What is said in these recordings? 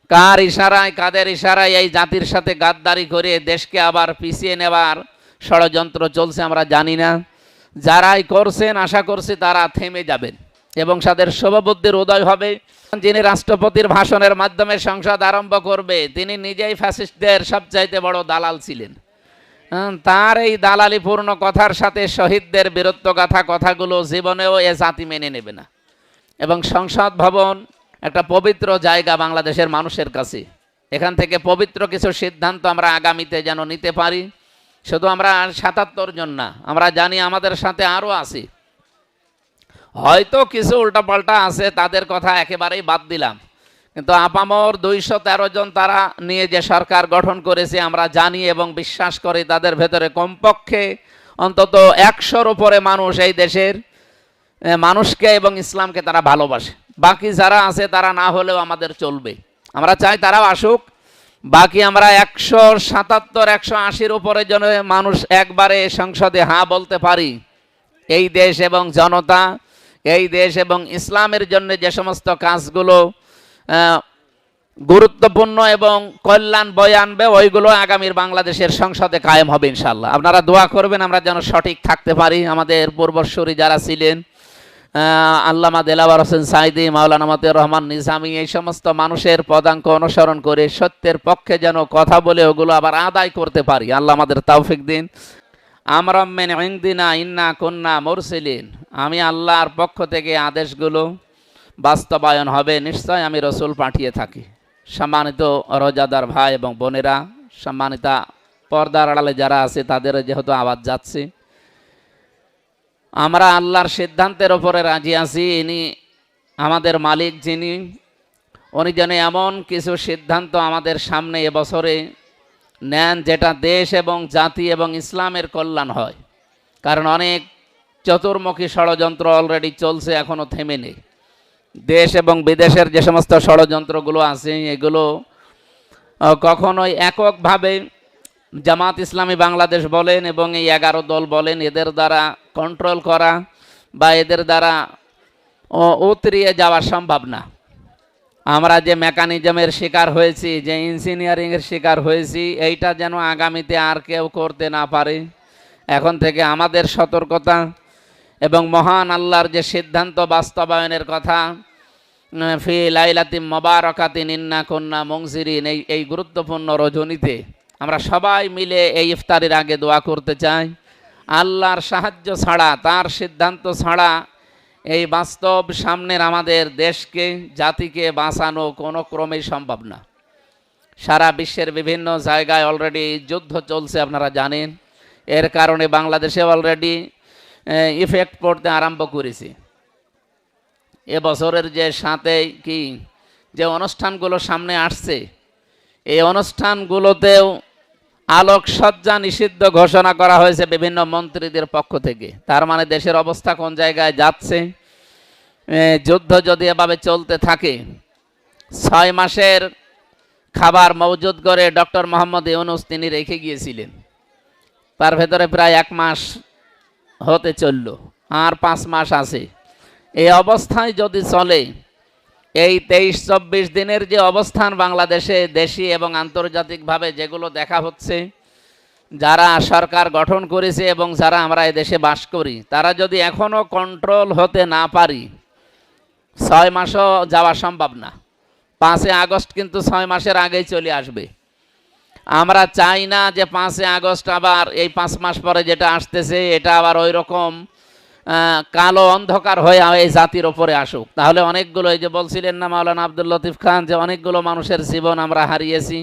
কার ইশারায়, কাদের ইশারায় এই জাতির সাথে গাদ্দারি করে দেশকে আবার পিছিয়ে নেবার ষড়যন্ত্র চলছে আমরা জানি না। যারাই করছেন আশা করছি তারা থেমে যাবেন এবং তাদের শুভবুদ্ধির উদয় হবে। যিনি রাষ্ট্রপতির ভাষণের মাধ্যমে সংসদ আরম্ভ করবে তিনি নিজেই ফ্যাসিস্টদের সবচাইতে বড় দালাল ছিলেন। তার এই দালালিপূর্ণ কথার সাথে শহীদদের বীরত্বগাথা কথাগুলো জীবনেও এ জাতি মেনে নেবে না। এবং সংসদ ভবন একটা পবিত্র জায়গা বাংলাদেশের মানুষের কাছে। এখান থেকে পবিত্র কিছু সিদ্ধান্ত আমরা আগামীতে যেন নিতে পারি। শুধু আমরা ৭৭ জন না, আমরা জানি আমাদের সাথে আরও আছে, হয়তো কিছু উল্টাপাল্টা আছে, তাদের কথা একেবারেই বাদ দিলাম। কিন্তু আপামর ২১৩ জন তারা নিয়ে যে সরকার গঠন করেছে আমরা জানি এবং বিশ্বাস করি তাদের ভেতরে কমপক্ষে অন্তত ১০০-র উপরে মানুষ এই দেশের মানুষকে এবং ইসলামকে তারা ভালোবাসে। বাকি যারা আছে তারা না হলেও আমাদের চলবে, আমরা চাই তারাও আসুক। বাকি আমরা ১৭৭-১৮০-র উপরে যেন মানুষ একবারে সংসদে হ্যাঁ বলতে পারি। এই দেশ এবং জনতা, এই দেশ এবং ইসলামের জন্য যে সমস্ত কাজগুলো গুরুত্বপূর্ণ এবং কল্যাণ বয়ে আনবে ওইগুলো আগামীর বাংলাদেশের সংসদে কায়েম হবে ইনশাল্লাহ। আপনারা দোয়া করবেন আমরা যেন সঠিক থাকতে পারি। আমাদের পূর্বসূরি যারা ছিলেন, আল্লামা দেলাওয়ার হোসেন সাইদি, মাওলানা মতিউর রহমান নিজামী, এই সমস্ত মানুষের পদাঙ্ক অনুসরণ করে সত্যের পক্ষে যেন কথা বলে ওগুলো আবার আদায় করতে পারি। আল্লাহ আমাদের তৌফিক দিন। আমরাম মিন ইনদিনা ইন্না কুন্না মুরসিলিন, আমি আল্লাহর পক্ষ থেকে আদেশগুলো বাস্তবায়ন হবে, নিশ্চয় আমি রসুল পাঠিয়ে থাকি। সম্মানিত রোজাদার ভাই এবং বোনেরা, সম্মানিতা পর্দার আড়ালে যারা আছে তাদের যেহেতু আওয়াজ যাচ্ছে, আমরা আল্লাহর সিদ্ধান্তের ওপরে রাজি আছি। ইনি আমাদের মালিক, যিনি উনি যেন এমন কিছু সিদ্ধান্ত আমাদের সামনে এবছরে নেন যেটা দেশ এবং জাতি এবং ইসলামের কল্যাণ হয়। কারণ অনেক চতুর্মুখী ষড়যন্ত্র অলরেডি চলছে, এখনও থেমে নেই। দেশ এবং বিদেশের যে সমস্ত ষড়যন্ত্রগুলো আছে এগুলো কখনোই এককভাবে জামাত ইসলামী বাংলাদেশ বলেন এবং এই 11 দল বলেন এদের দ্বারা কন্ট্রোল করা বা এদের দ্বারা উতরিয়ে যাওয়া সম্ভব না। আমরা যে মেকানিজমের শিকার হয়েছি, যে ইঞ্জিনিয়ারিংয়ের শিকার হয়েছি, এইটা যেন আগামীতে আর কেউ করতে না পারে। এখন থেকে আমাদের সতর্কতা এবং মহান আল্লাহর যে সিদ্ধান্ত বাস্তবায়নের কথা, ফি লাইলাতিম মুবারাকাতিন ইন্না কুন্না মুনজিরিন, এই গুরুত্বপূর্ণ রজনীতে আমরা সবাই মিলে এই ইফতারের আগে দোয়া করতে চাই। আল্লাহর সাহায্য ছাড়া, তার সিদ্ধান্ত ছাড়া এই বাস্তব সামনের আমাদের দেশকে, জাতিকে বাঁচানো কোনো ক্রমেই সম্ভব না। সারা বিশ্বের বিভিন্ন জায়গায় অলরেডি যুদ্ধ চলছে, আপনারা জানেন। এর কারণে বাংলাদেশে অলরেডি ইফেক্ট পড়তে আরম্ভ করেছে। এবছরের যে সাথে কি যে অনুষ্ঠানগুলো সামনে আসছে, এই অনুষ্ঠানগুলোতেও আলোকসজ্জা নিষিদ্ধ ঘোষণা করা হয়েছে বিভিন্ন মন্ত্রীদের পক্ষ থেকে। তার মানে দেশের অবস্থা কোন জায়গায় যাচ্ছে। যুদ্ধ যদি এভাবে চলতে থাকে, 6 মাসের খাবার মজুদ করে ডক্টর মোহাম্মদ ইউনূস তিনি রেখে গিয়েছিলেন। তার ভেতরে প্রায় 1 মাস হতে চলল, আর 5 মাস আছে। এই অবস্থায় যদি চলে, এই 23-24 দিনের যে অবস্থান বাংলাদেশে দেশি এবং আন্তর্জাতিকভাবে যেগুলো দেখা হচ্ছে, যারা সরকার গঠন করেছে এবং যারা আমরা এই দেশে বাস করি, তারা যদি এখনও কন্ট্রোল হতে না পারি, 6 মাসও যাওয়া সম্ভব না। 5 আগস্ট কিন্তু 6 মাসের আগেই চলে আসবে। আমরা চাই না যে 5 আগস্ট আবার এই 5 মাস পরে যেটা আসতেছে এটা আবার ওই রকম কালো অন্ধকার হয়ে এই জাতির ওপরে আসুক। তাহলে অনেকগুলো, এই যে বলছিলেন না মাওলানা আব্দুল লতিফ খান, যে অনেকগুলো মানুষের জীবন আমরা হারিয়েছি।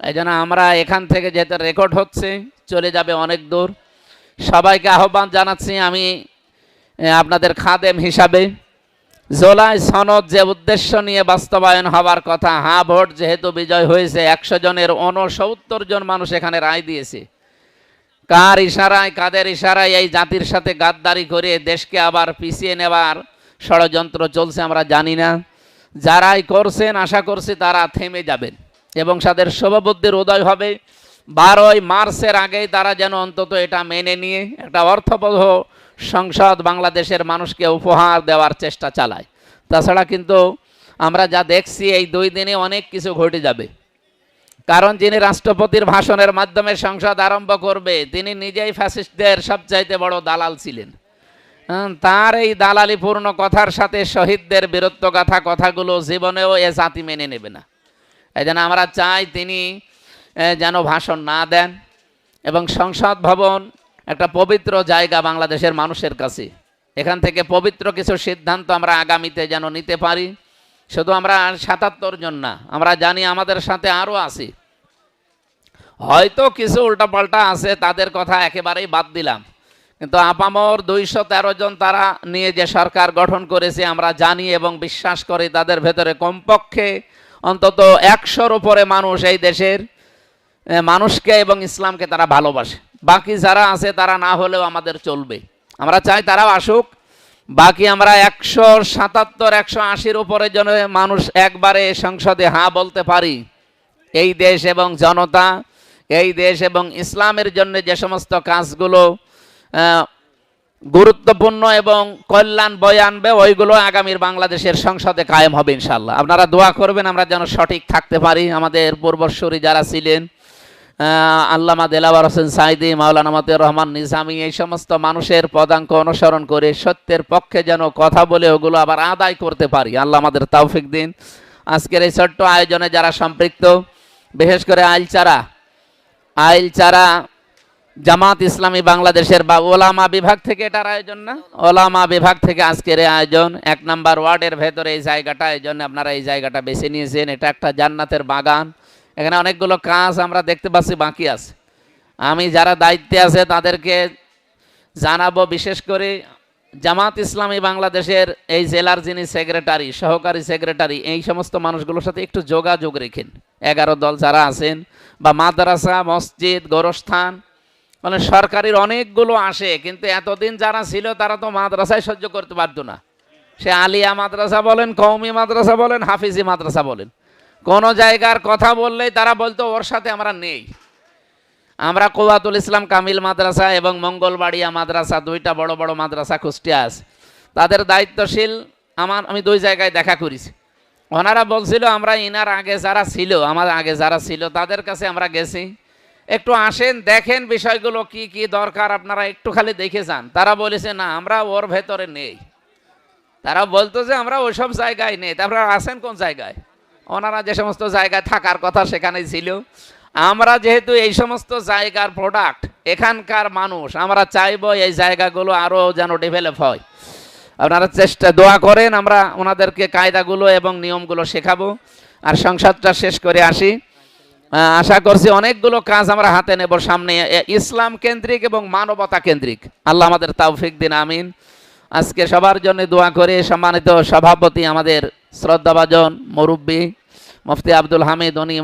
এই জন্য আমরা এখান থেকে যেটা রেকর্ড হচ্ছে চলে যাবে অনেক দূর। সবাইকে আহ্বান জানাচ্ছি আমি আপনাদের খাদেম হিসাবে, জুলাই সনদ যে উদ্দেশ্য নিয়ে বাস্তবায়ন হওয়ার কথা, হ্যাঁ ভোট যেহেতু বিজয় হয়েছে, 100 জনের 69 জন মানুষ এখানে রায় দিয়েছে। কার ইশারায়, কাদের ইশারায় এই জাতির সাথে গাদ্দারি করে দেশকে আবার পিছিয়ে নেবার ষড়যন্ত্র চলছে আমরা জানি না। যারাই করছেন আশা করছি তারা থেমে যাবেন এবং তাদের শুভবুদ্ধির উদয় হবে। 12ই মার্চের আগেই তারা যেন অন্তত এটা মেনে নিয়ে একটা অর্থবহ সংসদ বাংলাদেশের মানুষকে উপহার দেওয়ার চেষ্টা চালায়। তাছাড়া কিন্তু আমরা যা দেখছি এই 2 দিনে অনেক কিছু ঘটে যাবে। কারণ যিনি রাষ্ট্রপতির ভাষণের মাধ্যমে সংসদ আরম্ভ করবে তিনি নিজেই ফ্যাসিস্টদের সবচাইতে বড় দালাল ছিলেন। তার এই দালালিপূর্ণ কথার সাথে শহীদদের বীরত্বগাথা কথাগুলো জীবনেও এ জাতি মেনে নেবে না। এই জন্য আমরা চাই তিনি যেন ভাষণ না দেন, এবং সংসদ ভবন একটা পবিত্র জায়গা বাংলাদেশের মানুষের কাছে। এখান থেকে পবিত্র কিছু সিদ্ধান্ত আমরা আগামীতে যেন নিতে পারি। শুধু আমরা 77 জন না, আমরা জানি আমাদের সাথে আরও আছে, হয়তো কিছু উল্টাপাল্টা আছে, তাদের কথা একেবারেই বাদ দিলাম, কিন্তু আপামর 213 জন তারা নিয়ে যে সরকার গঠন করেছে আমরা জানি এবং বিশ্বাস করি তাদের ভেতরে কমপক্ষে অন্তত 100-র উপরে মানুষ এই দেশের মানুষকে এবং ইসলামকে তারা ভালোবাসে। বাকি যারা আছে তারা না হলেও আমাদের চলবে, আমরা চাই তারাও আসুক। বাকি আমরা 177-180-র উপরে যেন মানুষ একবারে সংসদে হ্যাঁ বলতে পারি। এই দেশ এবং জনতা, এই দেশ এবং ইসলামের জন্য যে সমস্ত কাজগুলো গুরুত্বপূর্ণ এবং কল্যাণ বয়ে আনবে ওইগুলো আগামীর বাংলাদেশের সংসদে কায়েম হবে ইনশাআল্লাহ। আপনারা দোয়া করবেন আমরা যেন সঠিক থাকতে পারি। আমাদের পূর্বসূরি যারা ছিলেন, আল্লামা দেলাওয়ার হোসেন সাইদি, মাওলানা মতিউর রহমান নিজামী, এই সমস্ত মানুষের পদাঙ্ক অনুসরণ করে সত্যের পক্ষে যেন কথা বলে ওগুলো আবার আদায় করতে পারি। আল্লাহ আমাদের তৌফিক দিন। আজকের এই ছোট্ট আয়োজনে যারা সম্পৃক্ত, বিশেষ করে আইলচারা জামাত ইসলামী বাংলাদেশের বা ওলামা বিভাগ থেকে এটার আয়োজন না, ওলামা বিভাগ থেকে আজকের এই আয়োজন। 1 নম্বর ওয়ার্ডের ভেতরে এই জায়গাটা, এই জন্য আপনারা এই জায়গাটা বেছে নিয়েছেন। এটা একটা জান্নাতের বাগান, এখানে অনেকগুলো কাজ আমরা দেখতে পাচ্ছি বাকি আছে। আমি যারা দায়িত্বে আছে তাদেরকে জানাবো, বিশেষ করে জামাত ইসলামী বাংলাদেশের এই জেলার যিনি সেক্রেটারি, সহকারী সেক্রেটারি, এই সমস্ত মানুষগুলোর সাথে একটু যোগাযোগ রেখেন। 11 দল যারা আছেন, বা মাদ্রাসা, মসজিদ, গোরস্থান, মানে সরকারির অনেকগুলো আসে, কিন্তু এতদিন যারা ছিল তারা তো মাদ্রাসায় সহ্য করতে পারতো না। সে আলিয়া মাদ্রাসা বলেন, কওমি মাদ্রাসা বলেন, হাফিজি মাদ্রাসা বলেন, কোন জায়গার কথা বললেই তারা বলতো ওর সাথে আমরা নেই। আমরা কুওয়াতুল ইসলাম কামিল মাদ্রাসা এবং মঙ্গলবাড়িয়া মাদ্রাসা, 2টা বড় বড় মাদ্রাসা কুষ্টিয়া আছে, তাদের দায়িত্বশীল আমি 2 জায়গায় দেখা করেছি। ওনারা বলছিল আমরা ইনার আগে যারা ছিল, আমার আগে যারা ছিল তাদের কাছে আমরা গেছি, একটু আসেন দেখেন বিষয়গুলো কি কি দরকার, আপনারা একটু খালি দেখে যান। তারা বলেছে না আমরা ওর ভেতরে নেই। তারা বলতো যে আমরা ওইসব জায়গায় নেই। তারপরে আসেন কোন জায়গায়? ওনারা যে সমস্ত জায়গায় থাকার কথা সেখানেই ছিল। আমরা যেহেতু এই সমস্ত জায়গার প্রোডাক্ট, এখানকার মানুষ, আমরা চাইবো এই জায়গাগুলো আরও যেন ডেভেলপ হয়। আপনারা দোয়া করেন, আমরা ওনাদেরকে কায়দাগুলো এবং নিয়মগুলো শেখাবো। আর সংসদটা শেষ করে আসি, আশা করছি অনেকগুলো কাজ আমরা হাতে নেব সামনে, ইসলাম কেন্দ্রিক এবং মানবতা কেন্দ্রিক। আল্লাহ আমাদের তৌফিক দিন, আমিন। আজকে সবার জন্য দোয়া করে সম্মানিত সভাপতি আমাদের শ্রদ্ধাভাজন মুরব্বী মুফতি আব্দুল হামিদ, উনি